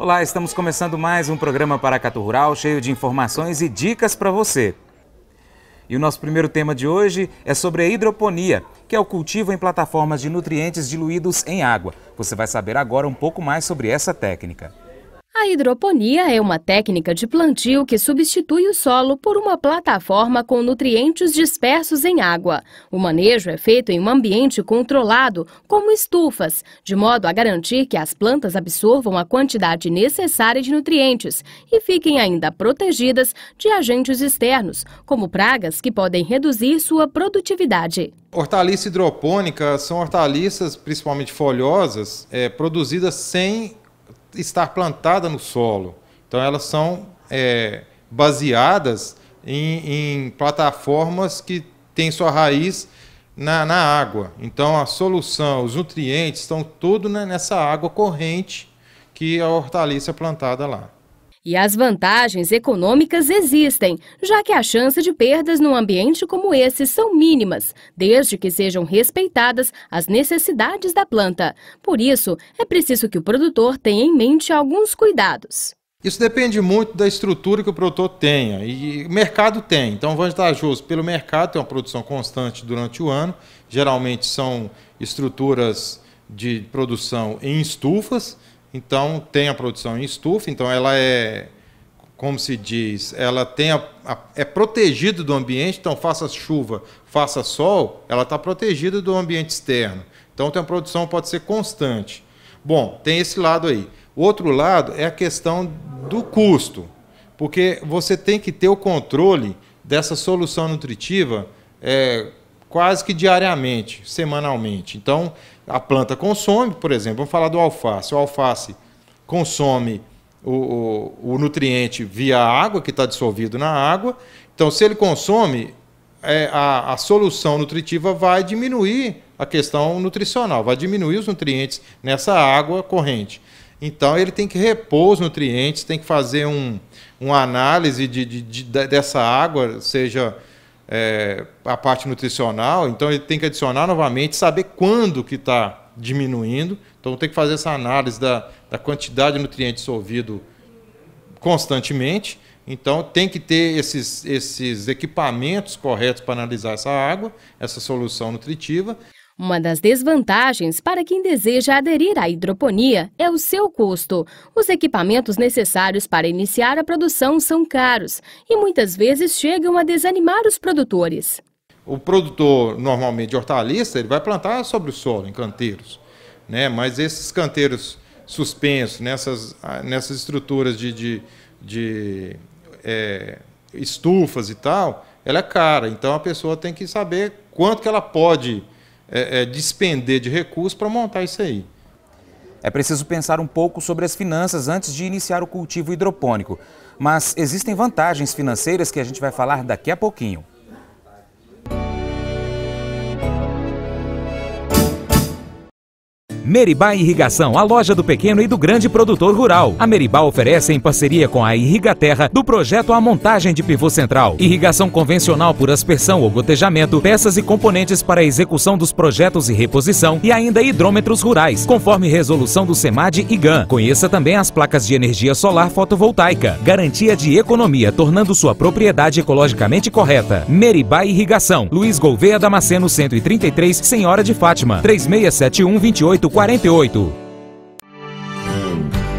Olá, estamos começando mais um programa Paracatu Rural, cheio de informações e dicas para você. E o nosso primeiro tema de hoje é sobre a hidroponia, que é o cultivo em plataformas de nutrientes diluídos em água. Você vai saber agora um pouco mais sobre essa técnica. A hidroponia é uma técnica de plantio que substitui o solo por uma plataforma com nutrientes dispersos em água. O manejo é feito em um ambiente controlado, como estufas, de modo a garantir que as plantas absorvam a quantidade necessária de nutrientes e fiquem ainda protegidas de agentes externos, como pragas que podem reduzir sua produtividade. Hortaliça hidropônica são hortaliças, principalmente folhosas, produzidas sem estar plantada no solo. Então elas são baseadas em plataformas que têm sua raiz na água. Então a solução, os nutrientes estão tudo nessa água corrente que a hortaliça é plantada lá. E as vantagens econômicas existem, já que a chance de perdas num ambiente como esse são mínimas, desde que sejam respeitadas as necessidades da planta. Por isso, é preciso que o produtor tenha em mente alguns cuidados. Isso depende muito da estrutura que o produtor tenha, e o mercado tem. Então, vantajoso pelo mercado, tem uma produção constante durante o ano. Geralmente são estruturas de produção em estufas. Então, tem a produção em estufa, então ela como se diz, ela é protegida do ambiente, então faça chuva, faça sol, ela está protegida do ambiente externo. Então, a produção pode ser constante. Bom, tem esse lado aí. O outro lado é a questão do custo, porque você tem que ter o controle dessa solução nutritiva quase que diariamente, semanalmente. Então, a planta consome, por exemplo, vamos falar do alface. O alface consome o nutriente via água, que está dissolvido na água. Então, se ele consome, a solução nutritiva vai diminuir a questão nutricional, vai diminuir os nutrientes nessa água corrente. Então, ele tem que repor os nutrientes, tem que fazer uma análise dessa água, seja a parte nutricional. Então ele tem que adicionar novamente, saber quando que está diminuindo. Então tem que fazer essa análise da quantidade de nutrientes dissolvido constantemente. Então tem que ter esses equipamentos corretos para analisar essa água, essa solução nutritiva. Uma das desvantagens para quem deseja aderir à hidroponia é o seu custo. Os equipamentos necessários para iniciar a produção são caros e muitas vezes chegam a desanimar os produtores. O produtor, normalmente de hortaliça, ele vai plantar sobre o solo, em canteiros, né? Mas esses canteiros suspensos, nessas estruturas de estufas e tal, ela é cara. Então a pessoa tem que saber quanto que ela pode despender de recursos para montar isso aí. É preciso pensar um pouco sobre as finanças antes de iniciar o cultivo hidropônico, mas existem vantagens financeiras que a gente vai falar daqui a pouquinho. Meribá Irrigação, a loja do pequeno e do grande produtor rural. A Meribá oferece, em parceria com a Irrigaterra, do projeto a montagem de pivô central, irrigação convencional por aspersão ou gotejamento, peças e componentes para a execução dos projetos e reposição e ainda hidrômetros rurais, conforme resolução do SEMAD e GAN. Conheça também as placas de energia solar fotovoltaica. Garantia de economia, tornando sua propriedade ecologicamente correta. Meribá Irrigação, Luiz Gouveia Damasceno 133, Senhora de Fátima, 3671-2848.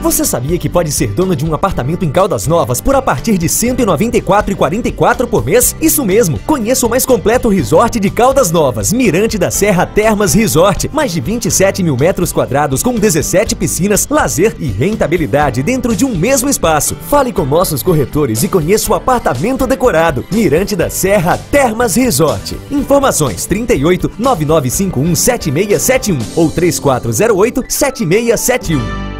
Você sabia que pode ser dono de um apartamento em Caldas Novas por a partir de R$ 194,44 por mês? Isso mesmo! Conheça o mais completo resort de Caldas Novas, Mirante da Serra Termas Resort. Mais de 27 mil metros quadrados com 17 piscinas, lazer e rentabilidade dentro de um mesmo espaço. Fale com nossos corretores e conheça o apartamento decorado. Mirante da Serra Termas Resort. Informações 38 9951 7671 ou 3408 7671.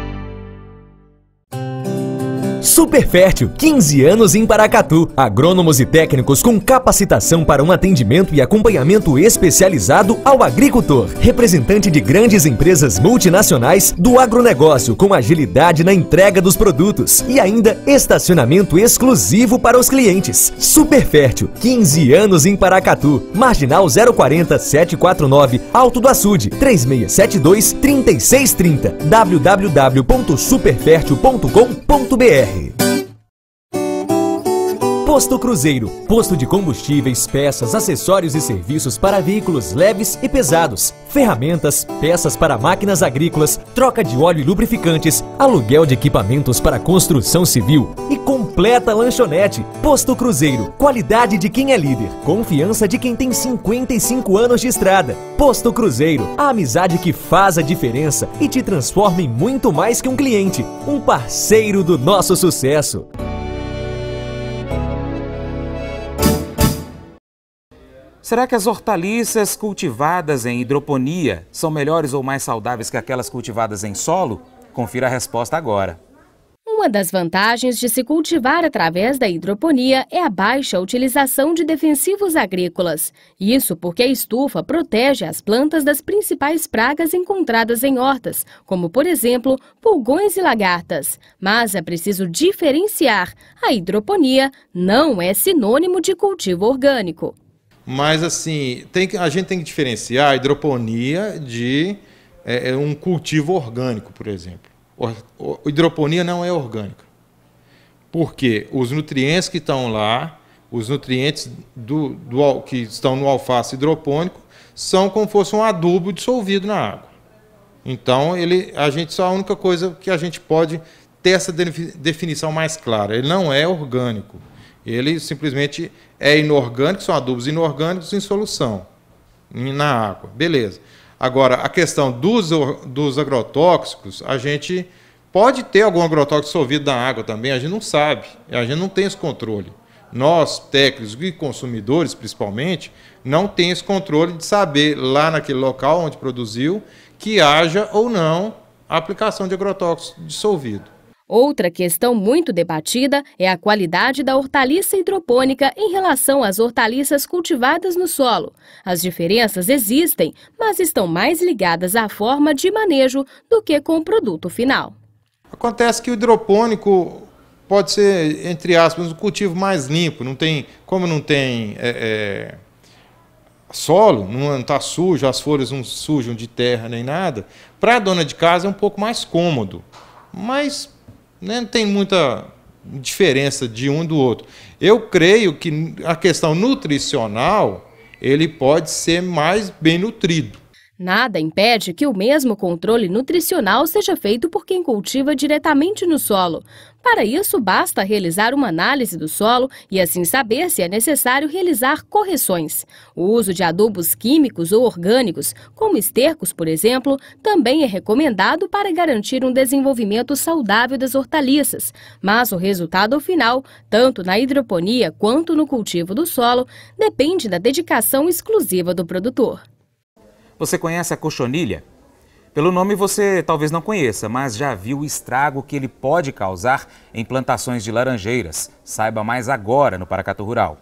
Super Fértil, 15 anos em Paracatu. Agrônomos e técnicos com capacitação para um atendimento e acompanhamento especializado ao agricultor. Representante de grandes empresas multinacionais do agronegócio com agilidade na entrega dos produtos e ainda estacionamento exclusivo para os clientes. Super Fértil, 15 anos em Paracatu. Marginal 040 749, Alto do Açude, 3672 3630. www.superfertil.com.br. Posto Cruzeiro, posto de combustíveis, peças, acessórios e serviços para veículos leves e pesados, ferramentas, peças para máquinas agrícolas, troca de óleo e lubrificantes, aluguel de equipamentos para construção civil e completa lanchonete. Posto Cruzeiro, qualidade de quem é líder, confiança de quem tem 55 anos de estrada. Posto Cruzeiro, a amizade que faz a diferença e te transforma em muito mais que um cliente, um parceiro do nosso sucesso. Será que as hortaliças cultivadas em hidroponia são melhores ou mais saudáveis que aquelas cultivadas em solo? Confira a resposta agora. Uma das vantagens de se cultivar através da hidroponia é a baixa utilização de defensivos agrícolas. Isso porque a estufa protege as plantas das principais pragas encontradas em hortas, como, por exemplo, pulgões e lagartas. Mas é preciso diferenciar. A hidroponia não é sinônimo de cultivo orgânico. Mas, assim, a gente tem que diferenciar a hidroponia de um cultivo orgânico, por exemplo. A hidroponia não é orgânica. Porque os nutrientes que estão lá, os nutrientes que estão no alface hidropônico, são como se fosse um adubo dissolvido na água. Então, a única coisa que a gente pode ter essa definição mais clara. Ele não é orgânico. Ele simplesmente é inorgânico, são adubos inorgânicos em solução, na água. Beleza. Agora, a questão dos agrotóxicos, a gente pode ter algum agrotóxico dissolvido na água também, a gente não sabe, a gente não tem esse controle. Nós, técnicos e consumidores, principalmente, não tem esse controle de saber, lá naquele local onde produziu, que haja ou não a aplicação de agrotóxico dissolvido. Outra questão muito debatida é a qualidade da hortaliça hidropônica em relação às hortaliças cultivadas no solo. As diferenças existem, mas estão mais ligadas à forma de manejo do que com o produto final. Acontece que o hidropônico pode ser, entre aspas, um cultivo mais limpo. Como não tem solo, não está sujo, as folhas não sujam de terra nem nada, para a dona de casa é um pouco mais cômodo. Mas não tem muita diferença de um do outro. Eu creio que a questão nutricional, ele pode ser mais bem nutrido. Nada impede que o mesmo controle nutricional seja feito por quem cultiva diretamente no solo. Para isso, basta realizar uma análise do solo e assim saber se é necessário realizar correções. O uso de adubos químicos ou orgânicos, como estercos, por exemplo, também é recomendado para garantir um desenvolvimento saudável das hortaliças. Mas o resultado final, tanto na hidroponia quanto no cultivo do solo, depende da dedicação exclusiva do produtor. Você conhece a cochonilha? Pelo nome você talvez não conheça, mas já viu o estrago que ele pode causar em plantações de laranjeiras. Saiba mais agora no Paracatu Rural.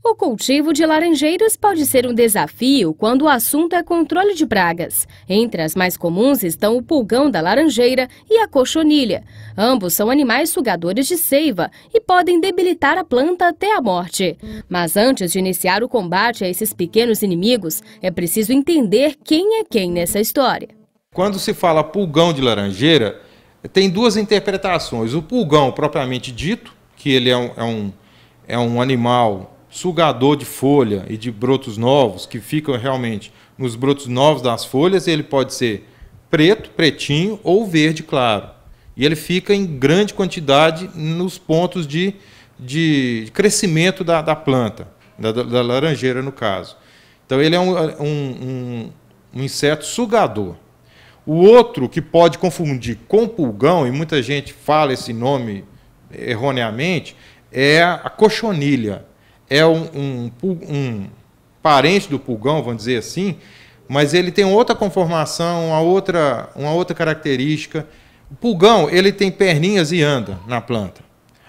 O cultivo de laranjeiras pode ser um desafio quando o assunto é controle de pragas. Entre as mais comuns estão o pulgão da laranjeira e a cochonilha. Ambos são animais sugadores de seiva e podem debilitar a planta até a morte. Mas antes de iniciar o combate a esses pequenos inimigos, é preciso entender quem é quem nessa história. Quando se fala pulgão de laranjeira, tem duas interpretações. O pulgão propriamente dito, que ele é um animal sugador de folha e de brotos novos, que ficam realmente nos brotos novos das folhas, ele pode ser preto, pretinho ou verde claro. E ele fica em grande quantidade nos pontos de crescimento da planta, da laranjeira no caso. Então ele é um inseto sugador. O outro que pode confundir com pulgão, e muita gente fala esse nome erroneamente, é a cochonilha. É um parente do pulgão, vamos dizer assim, mas ele tem outra conformação, uma outra característica. O pulgão, ele tem perninhas e anda na planta.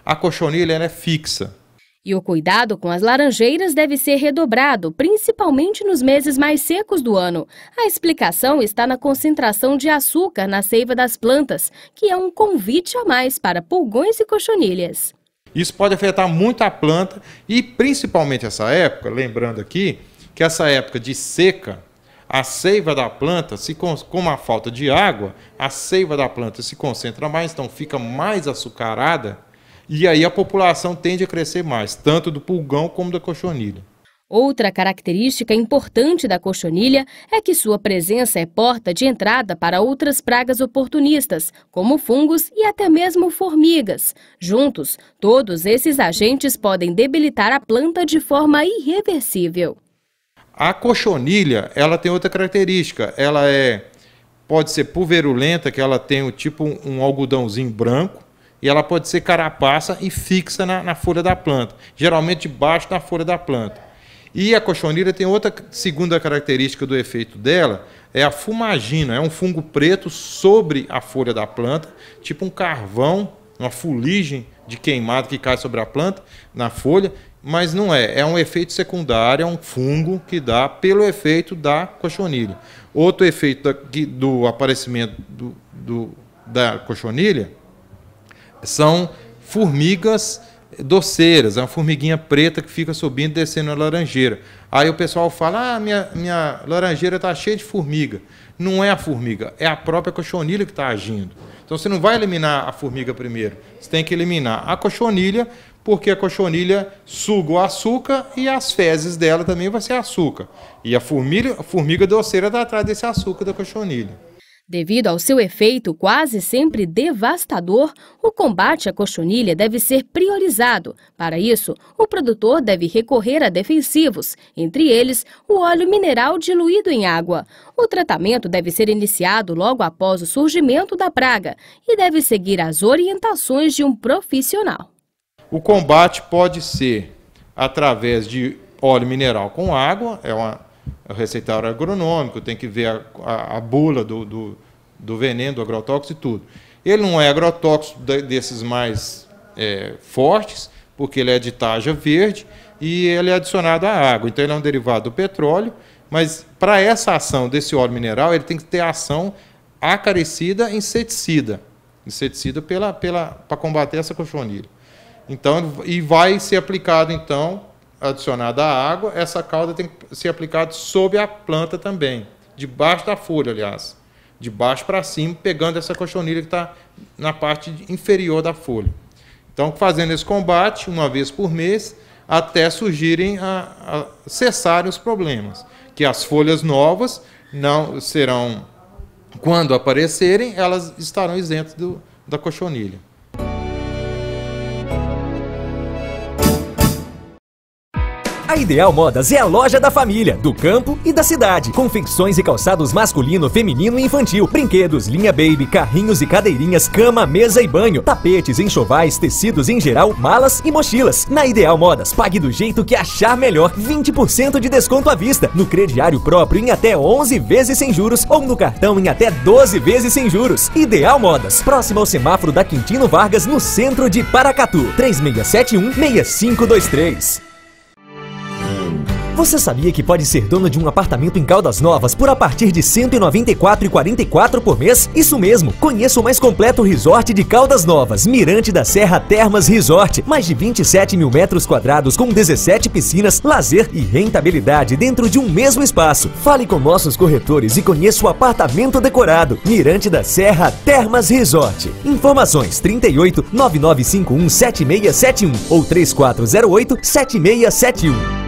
A cochonilha, ela é fixa. E o cuidado com as laranjeiras deve ser redobrado, principalmente nos meses mais secos do ano. A explicação está na concentração de açúcar na seiva das plantas, que é um convite a mais para pulgões e cochonilhas. Isso pode afetar muito a planta e principalmente essa época, lembrando aqui, que essa época de seca, a seiva da planta, como a falta de água, a seiva da planta se concentra mais, então fica mais açucarada, e aí a população tende a crescer mais, tanto do pulgão como da cochonilha. Outra característica importante da cochonilha é que sua presença é porta de entrada para outras pragas oportunistas, como fungos e até mesmo formigas. Juntos, todos esses agentes podem debilitar a planta de forma irreversível. A cochonilha, ela tem outra característica, ela pode ser pulverulenta, que ela tem tipo um algodãozinho branco, e ela pode ser carapaça e fixa na folha da planta, geralmente debaixo da folha da planta. E a cochonilha tem outra segunda característica do efeito dela, é a fumagina, é um fungo preto sobre a folha da planta, tipo um carvão, uma fuligem de queimado que cai sobre a planta, na folha, mas não é um efeito secundário, é um fungo que dá pelo efeito da cochonilha. Outro efeito do aparecimento da cochonilha são formigas doceiras, é uma formiguinha preta que fica subindo e descendo na laranjeira. Aí o pessoal fala, minha laranjeira está cheia de formiga. Não é a formiga, é a própria cochonilha que está agindo. Então você não vai eliminar a formiga primeiro, você tem que eliminar a cochonilha, porque a cochonilha suga o açúcar e as fezes dela também vai ser açúcar. E a formiga doceira está atrás desse açúcar da cochonilha. Devido ao seu efeito quase sempre devastador, o combate à cochonilha deve ser priorizado. Para isso, o produtor deve recorrer a defensivos, entre eles o óleo mineral diluído em água. O tratamento deve ser iniciado logo após o surgimento da praga e deve seguir as orientações de um profissional. O combate pode ser através de óleo mineral com água, o receitário agronômico, tem que ver a bula do veneno, do agrotóxico e tudo. Ele não é agrotóxico desses mais fortes, porque ele é de tarja verde e ele é adicionado à água. Então ele é um derivado do petróleo, mas para essa ação desse óleo mineral, ele tem que ter ação acarecida inseticida para combater essa cochonilha. Então, e vai ser aplicado, então, adicionada à água, essa calda tem que ser aplicada sobre a planta também, debaixo da folha, aliás, de baixo para cima, pegando essa cochonilha que está na parte inferior da folha. Então, fazendo esse combate uma vez por mês, até surgirem cessarem os problemas, que as folhas novas não serão, quando aparecerem, elas estarão isentas da cochonilha. A Ideal Modas é a loja da família, do campo e da cidade. Confecções e calçados masculino, feminino e infantil. Brinquedos, linha baby, carrinhos e cadeirinhas, cama, mesa e banho. Tapetes, enxovais, tecidos em geral, malas e mochilas. Na Ideal Modas, pague do jeito que achar melhor. 20% de desconto à vista. No crediário próprio em até 11 vezes sem juros ou no cartão em até 12 vezes sem juros. Ideal Modas, próximo ao semáforo da Quintino Vargas, no centro de Paracatu. 3671-6523. Você sabia que pode ser dono de um apartamento em Caldas Novas por a partir de R$ 194,44 por mês? Isso mesmo! Conheça o mais completo resort de Caldas Novas, Mirante da Serra Termas Resort. Mais de 27 mil metros quadrados com 17 piscinas, lazer e rentabilidade dentro de um mesmo espaço. Fale com nossos corretores e conheça o apartamento decorado. Mirante da Serra Termas Resort. Informações 38 9951 7671 ou 3408 7671.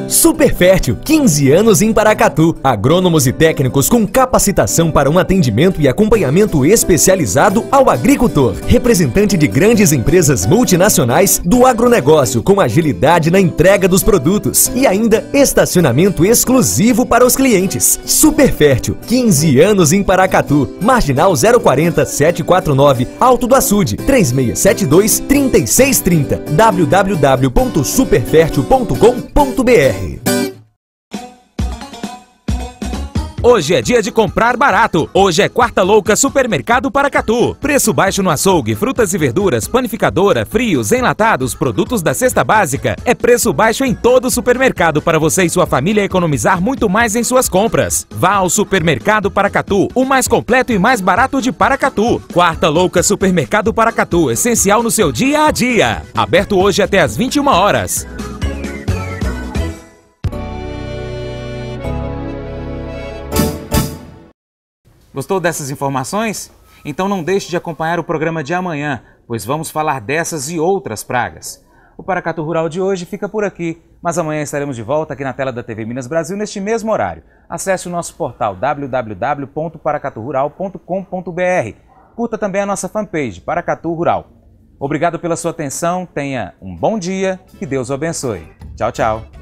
Super Fértil, 15 anos em Paracatu. Agrônomos e técnicos com capacitação para um atendimento e acompanhamento especializado ao agricultor. Representante de grandes empresas multinacionais do agronegócio com agilidade na entrega dos produtos. E ainda estacionamento exclusivo para os clientes. Super Fértil, 15 anos em Paracatu. Marginal 040 749, Alto do Açude, 3672 3630. www.superfertil.com.br. Hoje é dia de comprar barato. Hoje é quarta louca Supermercado Paracatu. Preço baixo no açougue, frutas e verduras, panificadora, frios, enlatados, produtos da cesta básica. É preço baixo em todo o supermercado para você e sua família economizar muito mais em suas compras. Vá ao Supermercado Paracatu, o mais completo e mais barato de Paracatu. Quarta louca Supermercado Paracatu, essencial no seu dia a dia. Aberto hoje até às 21 horas. Gostou dessas informações? Então não deixe de acompanhar o programa de amanhã, pois vamos falar dessas e outras pragas. O Paracatu Rural de hoje fica por aqui, mas amanhã estaremos de volta aqui na tela da TV Minas Brasil neste mesmo horário. Acesse o nosso portal www.paracaturural.com.br. Curta também a nossa fanpage Paracatu Rural. Obrigado pela sua atenção, tenha um bom dia, que Deus o abençoe. Tchau, tchau.